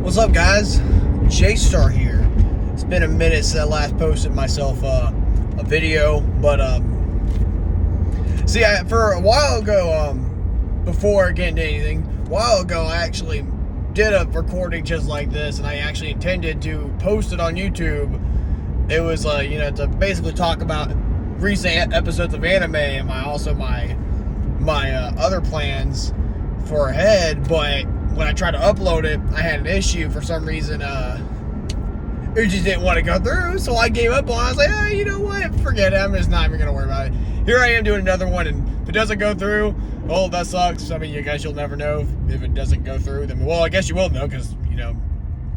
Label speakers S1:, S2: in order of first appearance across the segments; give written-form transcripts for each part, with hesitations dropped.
S1: What's up, guys? J-Star here. It's been a minute since I last posted myself a video, but for a while ago, before getting to anything, a while ago I actually did a recording just like this, and I actually intended to post it on YouTube. It was to basically talk about recent episodes of anime and my other plans for ahead, but when I tried to upload it, I had an issue for some reason. It just didn't want to go through, so I gave up on it. I was like, oh, you know what? Forget it. I'm just not even going to worry about it. Here I am doing another one, and if it doesn't go through, oh, that sucks. I mean, you guys, you'll never know if it doesn't go through. Then, well, I guess you will know because,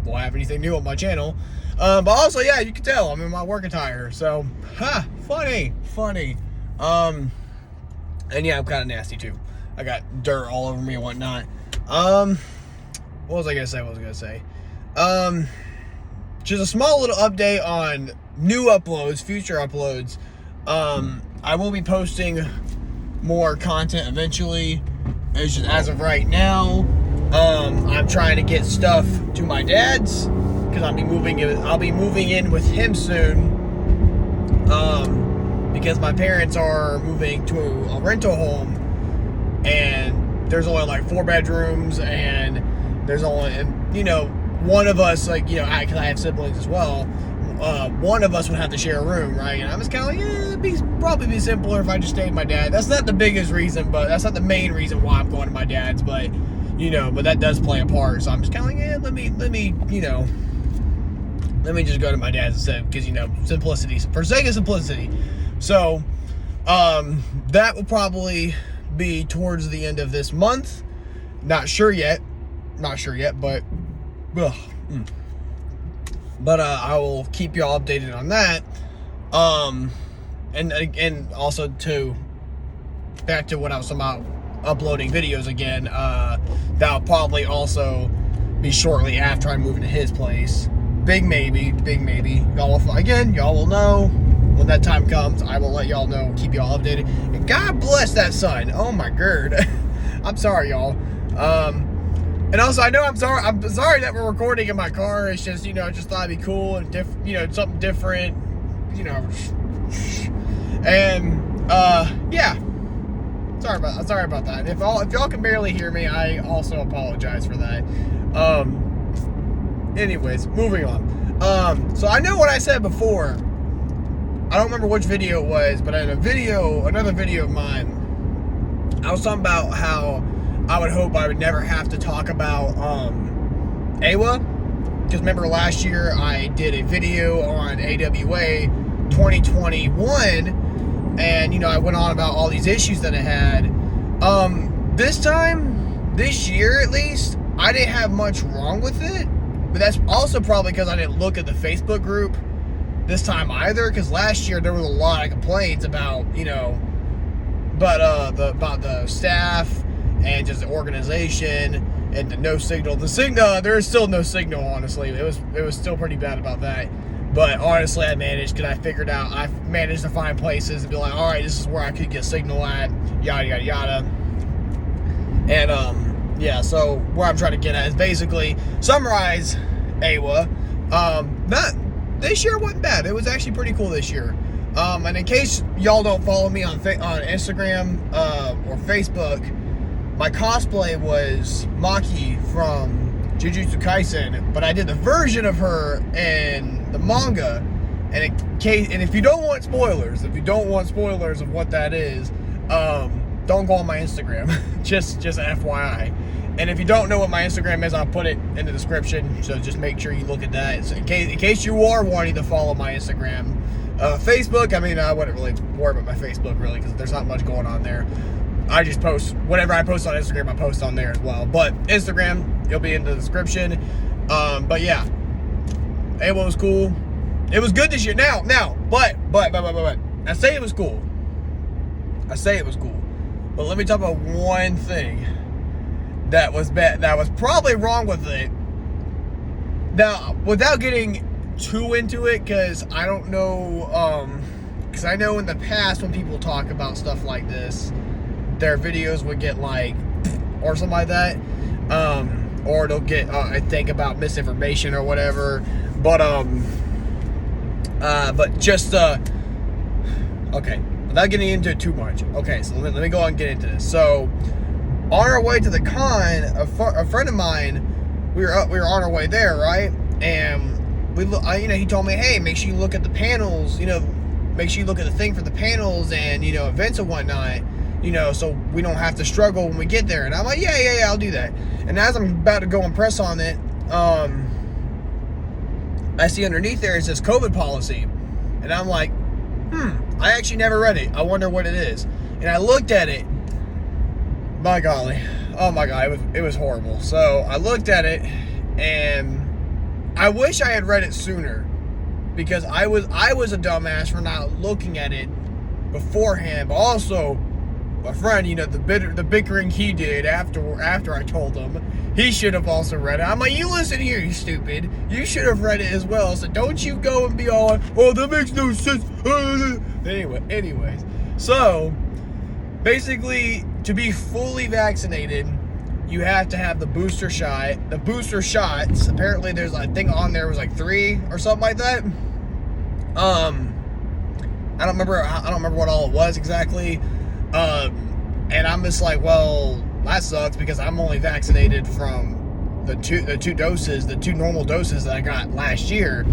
S1: we'll have anything new on my channel. But also, yeah, you can tell I'm in my work attire. So, funny. And yeah, I'm kind of nasty too. I got dirt all over me and whatnot. What was I gonna say? Just a small little update on new uploads, future uploads. I will be posting more content eventually. It's just as of right now, I'm trying to get stuff to my dad's because I'll be moving in with him soon. Because my parents are moving to a rental home, and there's only like 4 bedrooms, and there's only, one of us, because I have siblings as well, one of us would have to share a room, right? And I was kind of like, it'd probably be simpler if I just stayed with my dad. That's not the biggest reason, but that's not the main reason why I'm going to my dad's, but that does play a part. So I'm just kind of like, let me just go to my dad's instead, because, simplicity, for sake of simplicity. So, that will probably be towards the end of this month. Not sure yet, but I will keep y'all updated on that. And also back to what I was talking about, uploading videos again, that'll probably also be shortly after I move into his place. Big maybe. Y'all will know when that time comes. I will let y'all know, keep y'all updated. And God bless that sun. Oh my God. I'm sorry, y'all. And also, I know I'm sorry that we're recording in my car. It's just, just thought it'd be cool and something different, and yeah. Sorry about that. If y'all can barely hear me, I also apologize for that. Anyways, moving on. So I know what I said before. I don't remember which video it was, but in another video of mine, I was talking about how I would hope I would never have to talk about AWA. Because remember last year I did a video on AWA 2021, and I went on about all these issues that I had. This year at least, I didn't have much wrong with it, but that's also probably because I didn't look at the Facebook group this time either, because last year there was a lot of complaints about about the staff and just the organization and the no signal. There is still no signal, honestly. It was still pretty bad about that. But honestly, I managed to find places and be like, all right, this is where I could get signal at, yada, yada, yada. And, yeah, so where I'm trying to get at is basically summarize AWA. This year wasn't bad. It was actually pretty cool this year. And in case y'all don't follow me on Instagram or Facebook, my cosplay was Maki from Jujutsu Kaisen, but I did the version of her in the manga. And if you don't want spoilers, of what that is, don't go on my Instagram. just FYI. And if you don't know what my Instagram is, I'll put it in the description. So just make sure you look at that. So in case you are wanting to follow my Instagram. Facebook, I wouldn't really worry about my Facebook really, because there's not much going on there. I just post whatever I post on Instagram, I post on there as well. But Instagram, it'll be in the description. But yeah, AWA was cool. It was good this year. But I say it was cool. But let me talk about one thing that was bad, that was probably wrong with it. Now, without getting too into it, because I don't know, because I know in the past when people talk about stuff like this, their videos would get like, or something like that, or it'll get I think about misinformation or whatever. But just okay, without getting into it too much. Okay, so let me go on and get into this. So on our way to the con, a friend of mine, we were on our way there, right? And he told me, hey, make sure you look at the panels, make sure you look at the thing for the panels and, events and whatnot, so we don't have to struggle when we get there. And I'm like, yeah, I'll do that. And as I'm about to go and press on it, I see underneath there it says COVID policy. And I'm like, I actually never read it. I wonder what it is. And I looked at it. My golly. Oh my God, it was horrible. So I looked at it, and I wish I had read it sooner, because I was a dumbass for not looking at it beforehand. But also, my friend, the bickering he did after I told him, he should have also read it. I'm like, you listen here, you stupid. You should have read it as well. So don't you go and be all like, oh, that makes no sense. Anyways. So, basically, to be fully vaccinated, you have to have the booster shot. The booster shots, apparently there's, I think on there was like 3 or something like that. I don't remember what all it was exactly. And I'm just like, well, that sucks, because I'm only vaccinated from the two doses, the 2 normal doses that I got last year.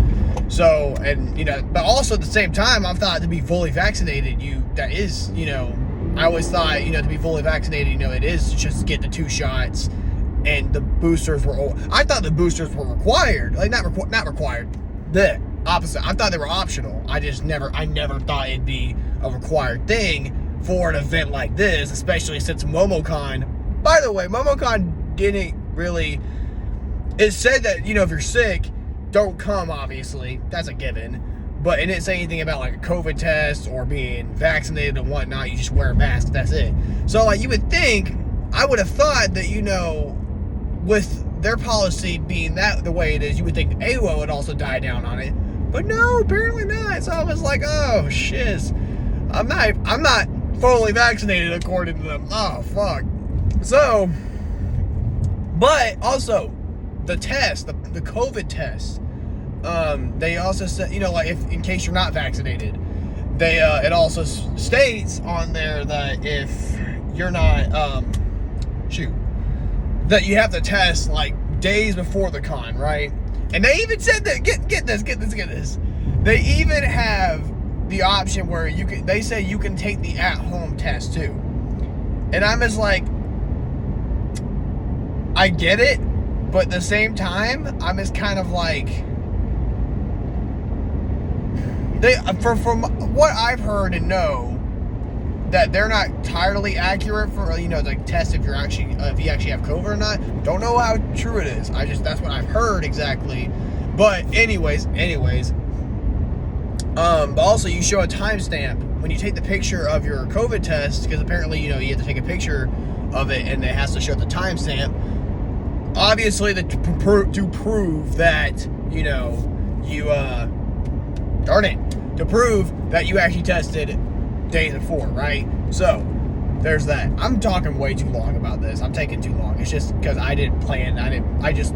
S1: So, and but also at the same time, I've thought to be fully vaccinated, I always thought, to be fully vaccinated, it is just get the 2 shots, and the boosters were. I thought the boosters were required, like not required. The opposite. I thought they were optional. I never thought it'd be a required thing for an event like this, especially since MomoCon. By the way, MomoCon didn't really. It said that if you're sick, don't come. Obviously, that's a given. But it didn't say anything about like a COVID test or being vaccinated and whatnot. You just wear a mask, that's it. So like you would think, I would have thought that, with their policy being the way it is, you would think AWA would also die down on it. But no, apparently not. So I was like, oh shiz. I'm not fully vaccinated according to them. Oh fuck. So, but also the test, the COVID test. They also said, like in case you're not vaccinated, it also states on there that if you're not, that you have to test like days before the con, right? And they even said that, get this. They even have the option where they say you can take the at-home test too. And I'm just like, I get it, but at the same time, I'm just kind of like, from what I've heard and know, that they're not entirely accurate for the test if you actually have COVID or not. Don't know how true it is. That's what I've heard exactly. But anyways. But also you show a timestamp when you take the picture of your COVID test, because apparently you have to take a picture of it and it has to show the timestamp. Obviously, to prove that to prove that you actually tested days before, right? So, there's that. I'm talking way too long about this. I'm taking too long. It's just because I didn't plan. I just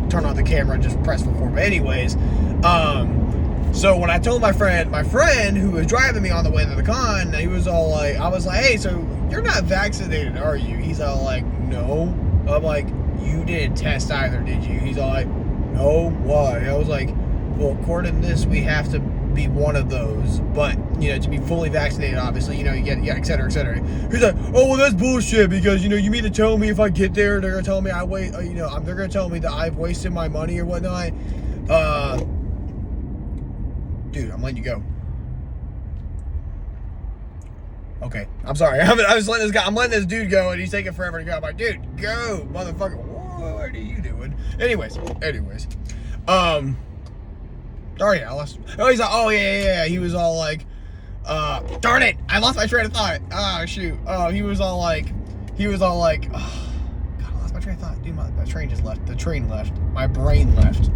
S1: turned on the camera and just pressed record. But anyways, so when I told my friend who was driving me on the way to the con, he was all like, I was like, hey, so you're not vaccinated, are you? He's all like, no. I'm like, you didn't test either, did you? He's all like, no, why? I was like, well, according to this, we have to be one of those, but to be fully vaccinated, obviously, you get, et cetera, et cetera. He's like, oh, well, that's bullshit, because you mean to tell me if I get there, they're gonna tell me they're gonna tell me that I've wasted my money or whatnot. Dude, I'm letting you go. Okay, I'm sorry. I'm letting this dude go, and he's taking forever to go. I'm like, dude, go, motherfucker. What are you doing? Anyways. Oh yeah, I lost. Oh, he's like, oh yeah. He was all like, darn it, I lost my train of thought. Ah, shoot. Oh, he was all like, oh, God, I lost my train of thought. Dude, my train just left. The train left. My brain left.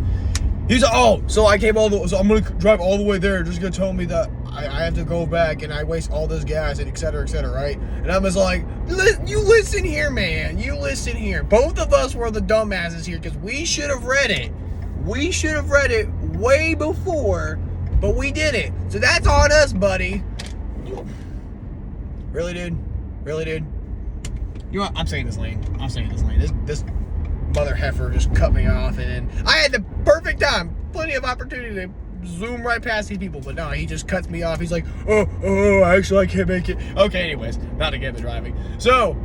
S1: He's like, oh, so I came all the way, so I'm gonna drive all the way there, just gonna tell me that I have to go back and I waste all this gas and et cetera, right? And I was like, you listen here, man, you listen here. Both of us were the dumbasses here because we should have read it. We should have read it way before, but we didn't. So that's on us, buddy. Really, dude? Really, dude? You know what? I'm saying this lane. This mother heifer just cut me off, and then I had the perfect time, plenty of opportunity to zoom right past these people, but no, he just cuts me off. He's like, actually I can't make it. Okay, anyways, not again the driving. So,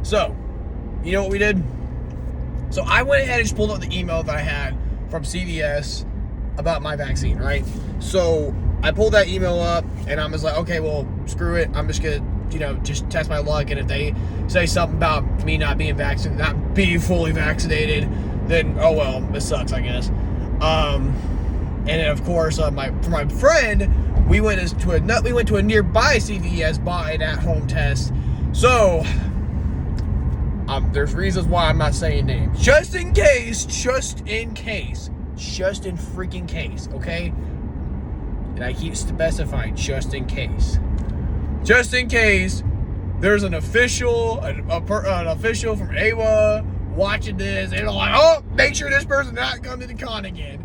S1: you know what we did? So I went ahead and just pulled up the email that I had from CVS about my vaccine, right? So I pulled that email up, and I was like, okay, well, screw it. I'm just gonna, just test my luck, and if they say something about me not being vaccinated, not being fully vaccinated, then oh well, it sucks, I guess. And then of course, for my friend, we went to a nearby CVS, bought an at-home test. So there's reasons why I'm not saying names, just in freaking case, okay? And I keep specifying just in case. Just in case there's an official from AWA watching this, and they're like, oh, make sure this person not come to the con again.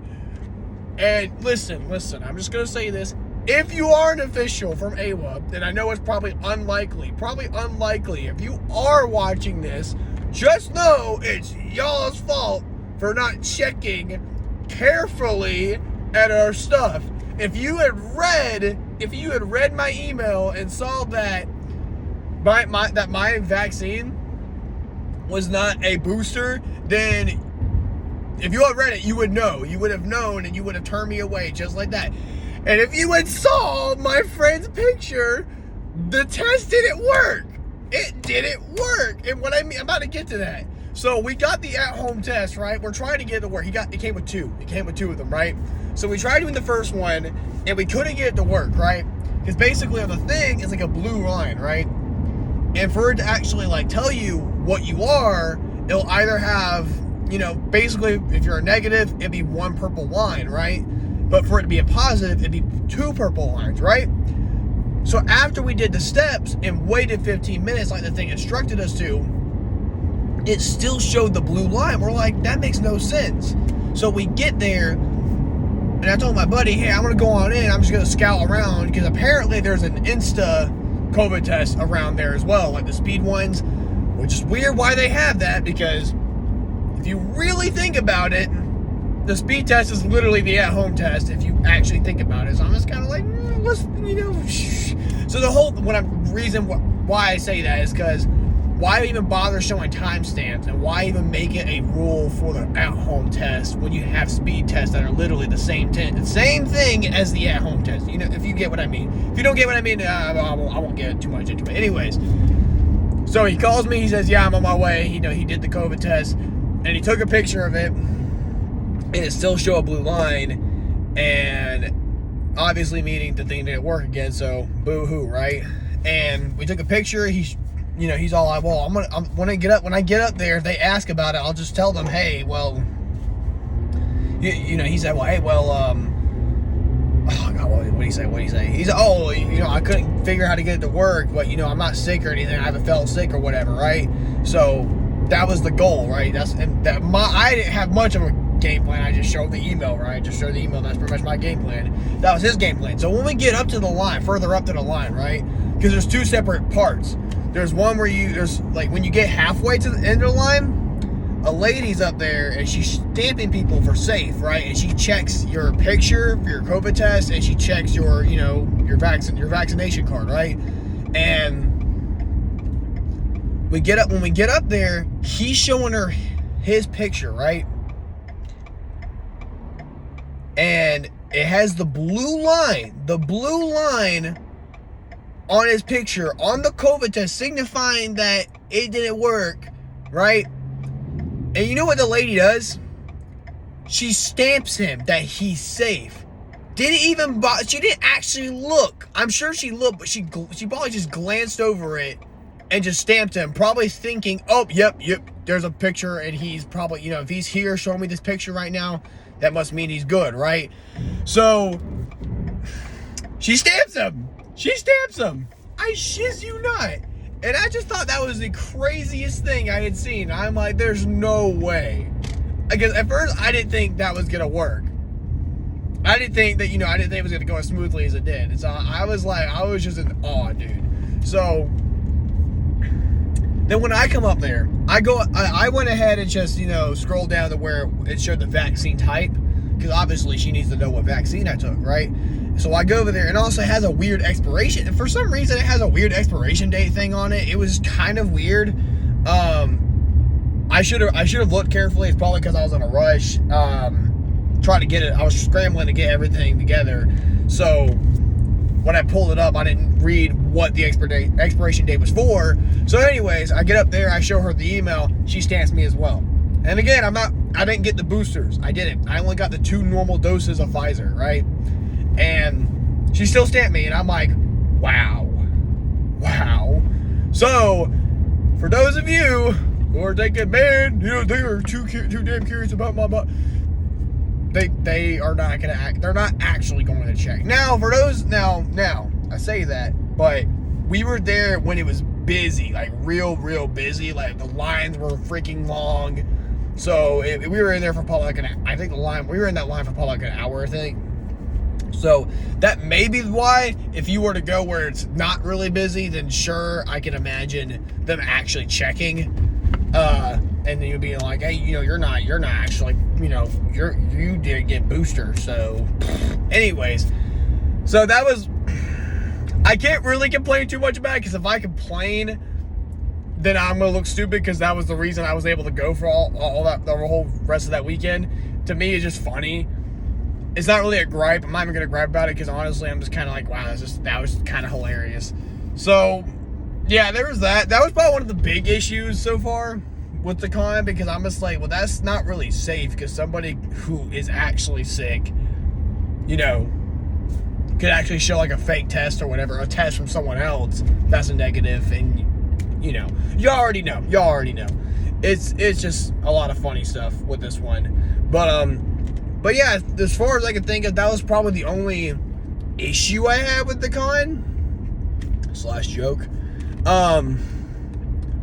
S1: And listen, I'm just going to say this. If you are an official from AWA, then I know it's probably unlikely. If you are watching this, just know it's y'all's fault for not checking carefully at our stuff. If you had read my email and saw that my vaccine was not a booster, then if you had read it, you would know. You would have known, and you would have turned me away just like that. And if you had saw my friend's picture, the test didn't work. It didn't work. And what I mean, I'm about to get to that. So we got the at-home test, right? We're trying to get it to work. It came with two. It came with two of them, right? So we tried doing the first one, and we couldn't get it to work, right? Because basically on the thing, it's like a blue line, right? And for it to actually like tell you what you are, it'll either have, basically if you're a negative, it'd be one purple line, right? But for it to be a positive, it'd be two purple lines, right? So after we did the steps and waited 15 minutes like the thing instructed us to, it still showed the blue line. We're like, that makes no sense. So we get there, and I told my buddy, hey, I'm going to go on in. I'm just going to scout around, because apparently there's an Insta COVID test around there as well, like the speed ones, which is weird why they have that, because if you really think about it, the speed test is literally the at-home test if you actually think about it. So I'm just kind of like, So the whole reason why I say that is because why even bother showing timestamps, and why even make it a rule for the at-home test when you have speed tests that are literally the same thing as the at-home test? If you get what I mean. If you don't get what I mean, I won't get too much into it. Anyways, so he calls me. He says, yeah, I'm on my way. He did the COVID test, and he took a picture of it, and it still showed a blue line, and obviously meaning the thing didn't work again. So boo-hoo, right? And we took a picture. He's all like, well, when I get up there, if they ask about it, I'll just tell them, hey, well, he said, well, hey, well, oh God, what did he say? He said, oh, I couldn't figure out how to get it to work, but I'm not sick or anything. I haven't felt sick or whatever, right? So that was the goal, right? I didn't have much of a game plan. I just showed the email, right? Just showed the email. That's pretty much my game plan. That was his game plan. So when we get up to the line, further up to the line, right? Because there's two separate parts. There's one where when you get halfway to the end of the line, a lady's up there and she's stamping people for safe, right? And she checks your picture for your COVID test, and she checks your vaccination card, right? And when we get up there, he's showing her his picture, right? And it has the blue line on his picture, on the COVID test, signifying that it didn't work, right? And you know what the lady does? She stamps him that he's safe. She didn't actually look. I'm sure she looked, but she probably just glanced over it and just stamped him, probably thinking, oh, yep, there's a picture and he's probably, you know, if he's here showing me this picture right now, that must mean he's good, right? So she stamps him. She stamps him. I shiz you not. And I just thought that was the craziest thing I had seen. I'm like, there's no way. Because at first I didn't think that was gonna work. I didn't think that, you know, I didn't think it was gonna go as smoothly as it did. And so I was like, I was just in awe, dude. So then when I come up there, I went ahead and just, you know, scrolled down to where it showed the vaccine type, because obviously she needs to know what vaccine I took, right? So I go over there, and also it has a weird expiration. And for some reason, it has a weird expiration date thing on it. It was kind of weird. I should have looked carefully. It's probably because I was in a rush, trying to get it. I was scrambling to get everything together. So when I pulled it up, I didn't read what the expiration date was for. So anyways, I get up there, I show her the email, she stamps me as well. And again, I didn't get the boosters. I didn't. I only got the 2 normal doses of Pfizer, right? And she still stamped me, and I'm like, wow. Wow. So, for those of you who are thinking, man, you know, they are too damn curious about my butt, they are not gonna act. They're not actually going to check. Now, for those, now, I say that, but we were there when it was busy, like real busy. Like the lines were freaking long. So we were in there for probably like we were in that line for probably like an hour, I think. So that may be why, if you were to go where it's not really busy, then sure, I can imagine them actually checking. And then you'd be like, hey, you know, you're not actually, you know, you did get booster. So anyways, so that was, I can't really complain too much about it, because if I complain, then I'm gonna look stupid, because that was the reason I was able to go for all that, the whole rest of that weekend. To me, it's just funny. It's not really a gripe. I'm not even gonna gripe about it, because honestly, I'm just kind of like, wow, that was kind of hilarious. So yeah, there was that. That was probably one of the big issues so far with the con, because I'm just like, well, that's not really safe, because somebody who is actually sick, you know, could actually show like a fake test or whatever, a test from someone else that's a negative, and you know, you already know. It's just a lot of funny stuff with this one, but yeah, as far as I can think of, that was probably the only issue I had with the con / joke.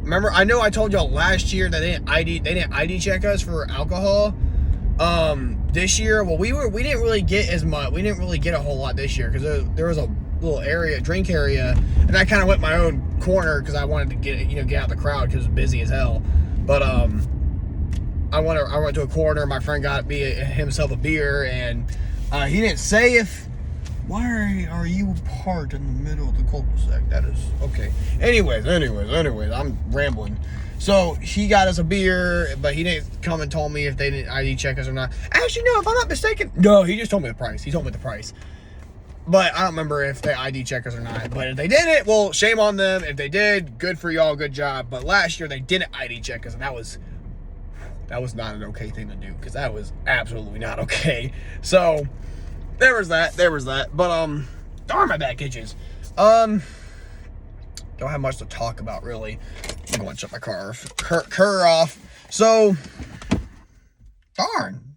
S1: Remember, I know I told y'all last year that they didn't ID check us for alcohol. This year, well, we didn't really get as much. We didn't really get a whole lot this year, because there was a little drink area, and I kind of went my own corner because I wanted to get out of the crowd, because it was busy as hell. But I went to a corner. My friend got himself a beer, and he didn't say why are you parked in the middle of the cul-de-sac? That is okay. Anyways, I'm rambling. So he got us a beer, but he didn't come and told me if they didn't ID check us or not. Actually, no, if I'm not mistaken, no, he just told me the price. He told me the price. But I don't remember if they ID check us or not. But if they didn't, well, shame on them. If they did, good for y'all, good job. But last year they didn't ID check us, and that was not an okay thing to do, because that was absolutely not okay. So there was that. But darn, my back itches. Don't have much to talk about, really. I'm going to shut my car off. So, darn,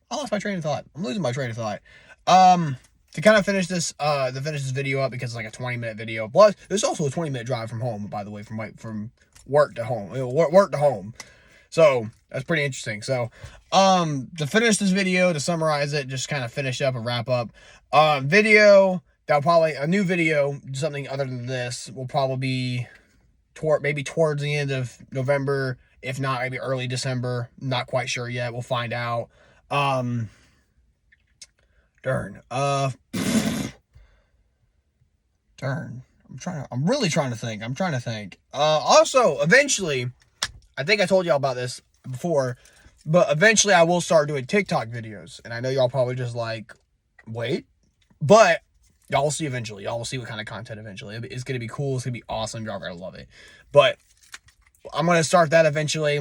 S1: I lost my train of thought. I'm losing my train of thought. To kind of finish this video up, because it's like a 20-minute video. Plus, there's also a 20-minute drive from home, by the way, from work to home. Work to home. So that's pretty interesting. So, to finish this video, to summarize it, just kind of finish up and wrap up. Video. That'll probably, a new video, something other than this, will probably be maybe towards the end of November, if not maybe early December. Not quite sure yet. We'll find out. Darn. I'm really trying to think. Also, eventually, I think I told y'all about this before, but eventually I will start doing TikTok videos. And I know y'all probably just like, wait, but y'all will see eventually. Y'all will see what kind of content eventually. It's going to be cool. It's going to be awesome. Y'all are going to love it. But I'm going to start that eventually.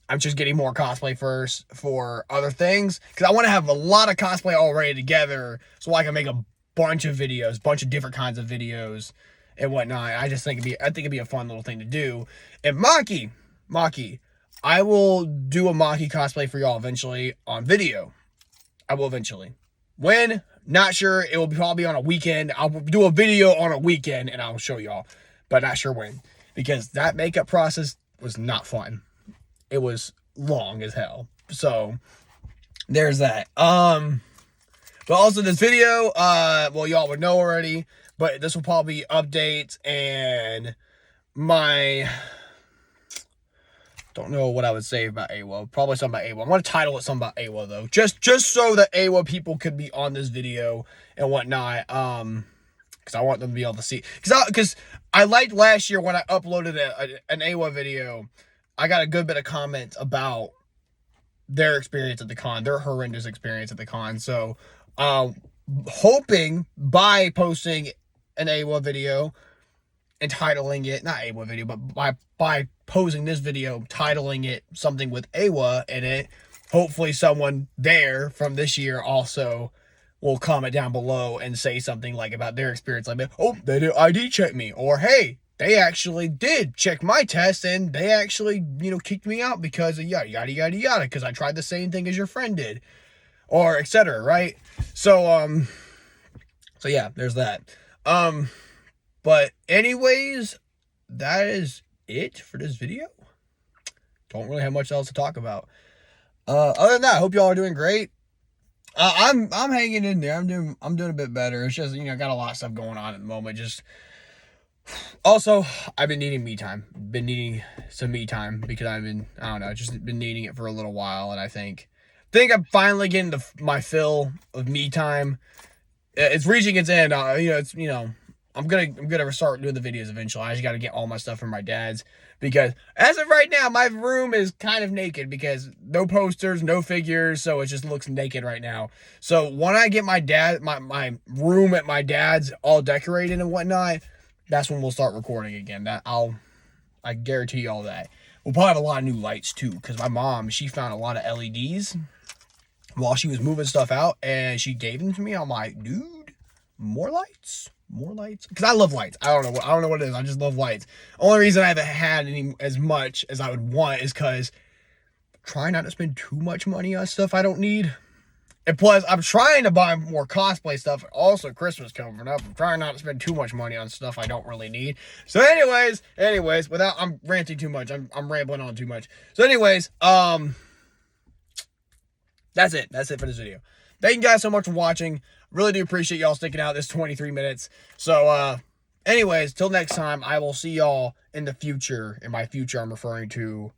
S1: I'm just getting more cosplay first for other things, because I want to have a lot of cosplay already together so I can make a bunch of videos, bunch of different kinds of videos and whatnot. I think it'd be a fun little thing to do. And Maki, I will do a Maki cosplay for y'all eventually on video. I will eventually. When? Not sure. It will probably on a weekend. I'll do a video on a weekend and I'll show y'all. But not sure when. Because that makeup process was not fun. It was long as hell. So, there's that. But also this video, well, y'all would know already. But this will probably be updates and my... Don't know what I would say about AWA. Probably something about AWA. I'm going to title it something about AWA, though. Just so that AWA people could be on this video and whatnot. Because I want them to be able to see. Because I liked last year when I uploaded an AWA video, I got a good bit of comments about their experience at the con. Their horrendous experience at the con. So, hoping by posting an AWA video, entitling it, not AWA video, but by posing this video, titling it something with AWA in it, hopefully someone there from this year also will comment down below and say something like about their experience, like, oh, they did ID check me, or hey, they actually did check my test and they actually, kicked me out because of yada yada yada yada, because I tried the same thing as your friend did, or etc. Right? So yeah, there's that. But anyways, that is it for this video. Don't really have much else to talk about. Other than that, I hope y'all are doing great. I'm hanging in there. I'm doing a bit better. It's just, I got a lot of stuff going on at the moment. Just also, I've been needing me time. Been needing some me time because I don't know, just been needing it for a little while, and I think I'm finally getting my fill of me time. It's reaching its end. I'm gonna start doing the videos eventually. I just gotta get all my stuff from my dad's, because as of right now, my room is kind of naked because no posters, no figures, so it just looks naked right now. So when I get my room at my dad's all decorated and whatnot, that's when we'll start recording again. I guarantee you all that. We'll probably have a lot of new lights too, because my mom, she found a lot of LEDs while she was moving stuff out, and she gave them to me. I'm like, dude, more lights? More lights? Because I love lights. I don't know what it is. I just love lights. Only reason I haven't had as much as I would want is because I'm trying not to spend too much money on stuff I don't need. And plus, I'm trying to buy more cosplay stuff. Also, Christmas coming up. I'm trying not to spend too much money on stuff I don't really need. So anyways, I'm ranting too much. I'm rambling on too much. So anyways, that's it. That's it for this video. Thank you guys so much for watching. Really do appreciate y'all sticking out this 23 minutes. So, anyways, till next time, I will see y'all in the future. In my future, I'm referring to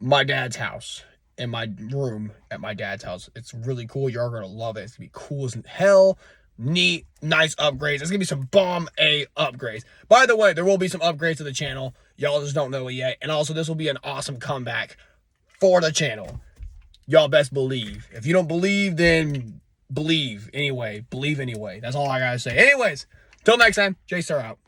S1: my dad's house. In my room at my dad's house. It's really cool. You're going to love it. It's going to be cool as hell. Neat. Nice upgrades. There's going to be some bomb A upgrades. By the way, there will be some upgrades to the channel. Y'all just don't know it yet. And also, this will be an awesome comeback for the channel. Y'all best believe. If you don't believe, then believe anyway. Believe anyway. That's all I gotta say. Anyways, till next time, J-Star out.